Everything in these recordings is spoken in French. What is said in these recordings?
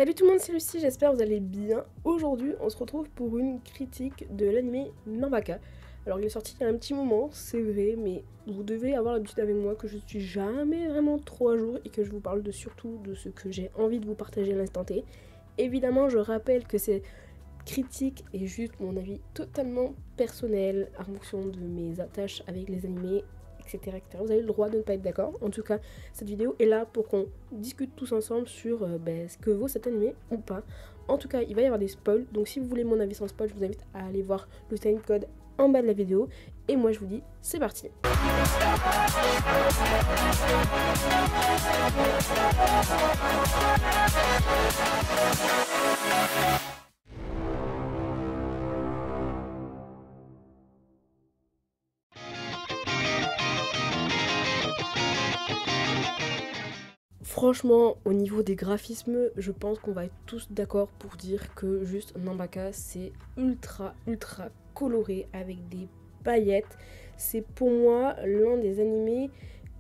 Salut tout le monde, c'est Lucie, j'espère que vous allez bien. Aujourd'hui, on se retrouve pour une critique de l'anime Nanbaka. Alors, il est sorti il y a un petit moment, c'est vrai, mais vous devez avoir l'habitude avec moi que je suis jamais vraiment trop à jour et que je vous parle surtout de ce que j'ai envie de vous partager à l'instant T. Évidemment, je rappelle que cette critique est juste mon avis totalement personnel en fonction de mes attaches avec les animés, etc., etc. Vous avez le droit de ne pas être d'accord. En tout cas, cette vidéo est là pour qu'on discute tous ensemble sur ce que vaut cet animé ou pas. En tout cas, il va y avoir des spoils. Donc si vous voulez mon avis sans spoil, je vous invite à aller voir le timecode en bas de la vidéo. Et moi, je vous dis, c'est parti. Franchement, au niveau des graphismes, je pense qu'on va être tous d'accord pour dire que juste Nanbaka, c'est ultra coloré avec des paillettes. C'est pour moi l'un des animés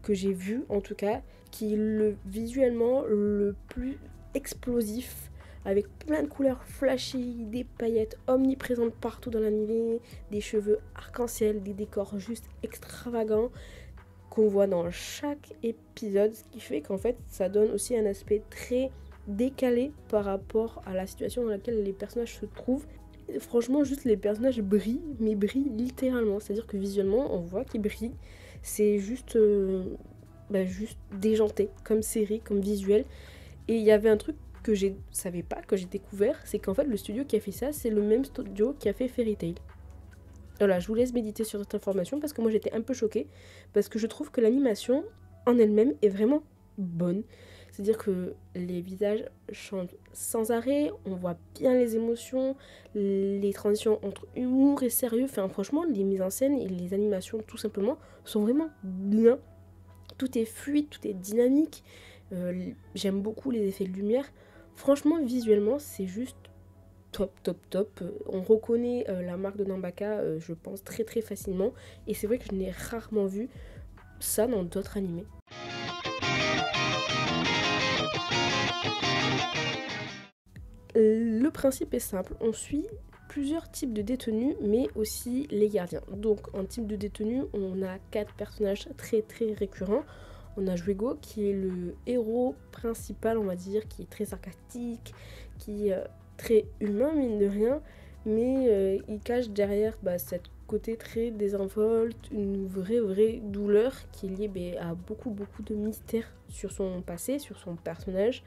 que j'ai vu, en tout cas, qui est visuellement le plus explosif, avec plein de couleurs flashy, des paillettes omniprésentes partout dans l'animé, des cheveux arc-en-ciel, des décors juste extravagants qu'on voit dans chaque épisode, ce qui fait qu'en fait ça donne aussi un aspect très décalé par rapport à la situation dans laquelle les personnages se trouvent. Et franchement, juste les personnages brillent, mais brillent littéralement, c'est à dire que visuellement on voit qu'ils brillent. C'est juste juste déjanté comme série, comme visuel. Et il y avait un truc que je savais pas, que j'ai découvert, c'est qu'en fait le studio qui a fait ça, c'est le même studio qui a fait Fairy Tail. Voilà, je vous laisse méditer sur cette information parce que moi j'étais un peu choquée, parce que je trouve que l'animation en elle-même est vraiment bonne. C'est-à-dire que les visages changent sans arrêt, on voit bien les émotions, les transitions entre humour et sérieux. Enfin, franchement, les mises en scène et les animations, tout simplement, sont vraiment bien. Tout est fluide, tout est dynamique. J'aime beaucoup les effets de lumière. Franchement, visuellement, c'est juste top. On reconnaît la marque de Nanbaka, je pense, très facilement. Et c'est vrai que je n'ai rarement vu ça dans d'autres animés. Le principe est simple, on suit plusieurs types de détenus, mais aussi les gardiens. Donc en type de détenus, on a 4 personnages très récurrents. On a Juego qui est le héros principal, on va dire, qui est très sarcastique, qui est très humain mine de rien, mais il cache derrière cette côté très désinvolte, une vraie douleur qui est liée à beaucoup de mystères sur son passé, sur son personnage.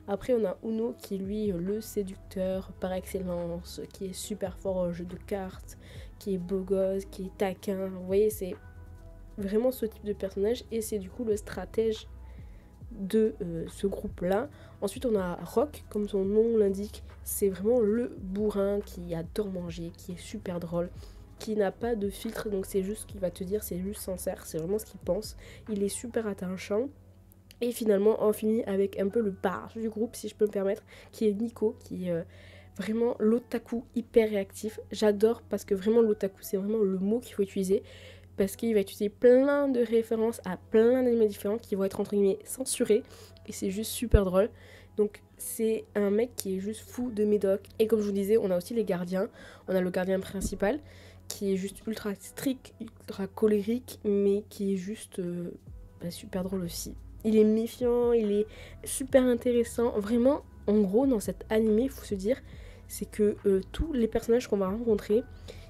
Après on a Uno qui est lui le séducteur par excellence, qui est super fort au jeu de cartes, qui est beau gosse, qui est taquin. Vous voyez, c'est vraiment ce type de personnage et c'est du coup le stratège de ce groupe là. Ensuite on a Rock, comme son nom l'indique, c'est vraiment le bourrin qui adore manger, qui est super drôle, qui n'a pas de filtre, donc c'est juste ce qu'il va te dire, c'est juste sincère, c'est vraiment ce qu'il pense. Il est super attachant. Et finalement on finit avec un peu le barge du groupe, si je peux me permettre, qui est Nico, qui est vraiment l'otaku hyper réactif. J'adore parce que vraiment l'otaku c'est vraiment le mot qu'il faut utiliser, parce qu'il va utiliser plein de références à plein d'animés différents qui vont être entre guillemets censurés, et c'est juste super drôle. Donc c'est un mec qui est juste fou de médoc. Et comme je vous disais, on a aussi les gardiens. On a le gardien principal qui est juste ultra strict, ultra colérique, mais qui est juste super drôle aussi. Il est méfiant, il est super intéressant. Vraiment, en gros, dans cet animé, il faut se dire, c'est que tous les personnages qu'on va rencontrer,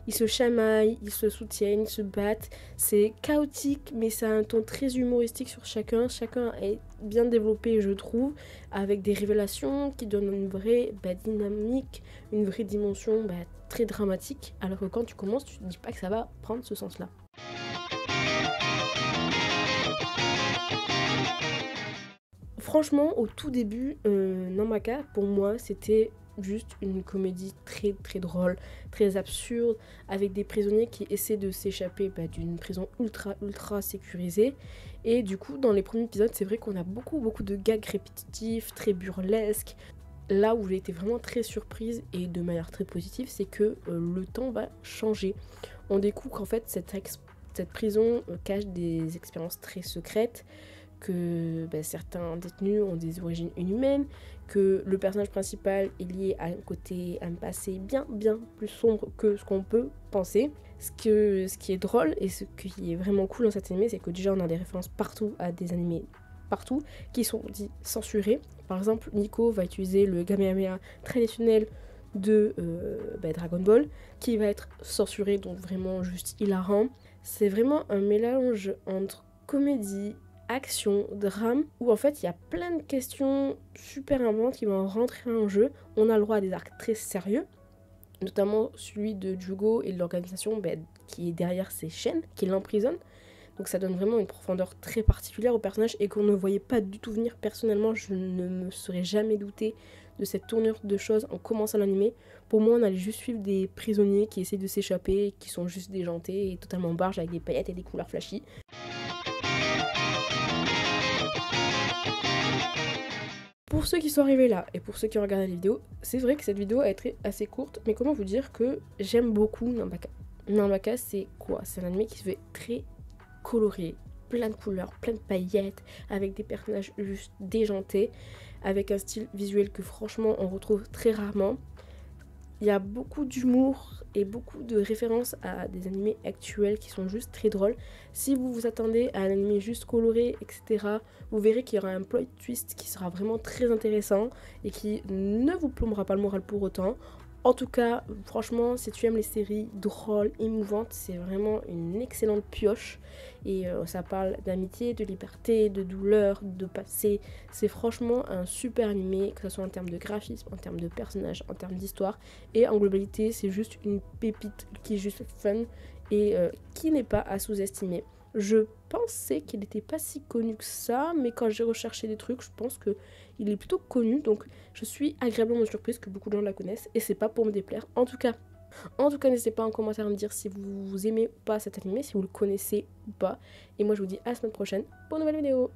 ils se chamaillent, ils se soutiennent, ils se battent. C'est chaotique, mais ça a un ton très humoristique sur chacun. Chacun est bien développé, je trouve, avec des révélations qui donnent une vraie dynamique, une vraie dimension très dramatique. Alors que quand tu commences, tu te dis pas que ça va prendre ce sens-là. Franchement, au tout début, Nanbaka, pour moi, c'était juste une comédie très drôle, très absurde, avec des prisonniers qui essaient de s'échapper d'une prison ultra sécurisée. Et du coup, dans les premiers épisodes, c'est vrai qu'on a beaucoup de gags répétitifs, très burlesques. Là où j'ai été vraiment très surprise, et de manière très positive, c'est que le temps va changer. On découvre qu'en fait, cette prison cache des expériences très secrètes, que certains détenus ont des origines inhumaines, que le personnage principal est lié à un passé bien plus sombre que ce qu'on peut penser. Ce qui est drôle et ce qui est vraiment cool dans cet animé, c'est que déjà on a des références partout à des animés partout qui sont dits censurés. Par exemple, Nico va utiliser le Kamehameha traditionnel de Dragon Ball qui va être censuré, donc vraiment juste hilarant. C'est vraiment un mélange entre comédie, action, drame, où en fait il y a plein de questions super importantes qui vont rentrer en jeu. On a le droit à des arcs très sérieux, notamment celui de Jugo et de l'organisation qui est derrière ces chaînes, qui l'emprisonne. Donc ça donne vraiment une profondeur très particulière au personnage et qu'on ne voyait pas du tout venir. Personnellement, je ne me serais jamais douté de cette tournure de choses en commençant l'animé. Pour moi, on allait juste suivre des prisonniers qui essaient de s'échapper, qui sont juste déjantés et totalement barges avec des paillettes et des couleurs flashy. Pour ceux qui sont arrivés là et pour ceux qui ont regardé la vidéo, c'est vrai que cette vidéo a été assez courte, mais comment vous dire que j'aime beaucoup Nanbaka. Nanbaka, c'est quoi? C'est un anime qui se fait très coloré, plein de couleurs, plein de paillettes, avec des personnages juste déjantés, avec un style visuel que franchement on retrouve très rarement. Il y a beaucoup d'humour et beaucoup de références à des animés actuels qui sont juste très drôles. Si vous vous attendez à un animé juste coloré, etc., vous verrez qu'il y aura un plot twist qui sera vraiment très intéressant et qui ne vous plombera pas le moral pour autant. En tout cas, franchement, si tu aimes les séries drôles, émouvantes, c'est vraiment une excellente pioche. Et ça parle d'amitié, de liberté, de douleur, de passé. C'est franchement un super animé, que ce soit en termes de graphisme, en termes de personnages, en termes d'histoire. Et en globalité, c'est juste une pépite qui est juste fun et qui n'est pas à sous-estimer. Je pensais qu'il n'était pas si connu que ça, mais quand j'ai recherché des trucs, je pense qu'il est plutôt connu. Donc je suis agréablement surprise que beaucoup de gens la connaissent et c'est pas pour me déplaire. En tout cas, n'hésitez pas en commentaire à me dire si vous aimez ou pas cet animé, si vous le connaissez ou pas. Et moi je vous dis à la semaine prochaine pour une nouvelle vidéo.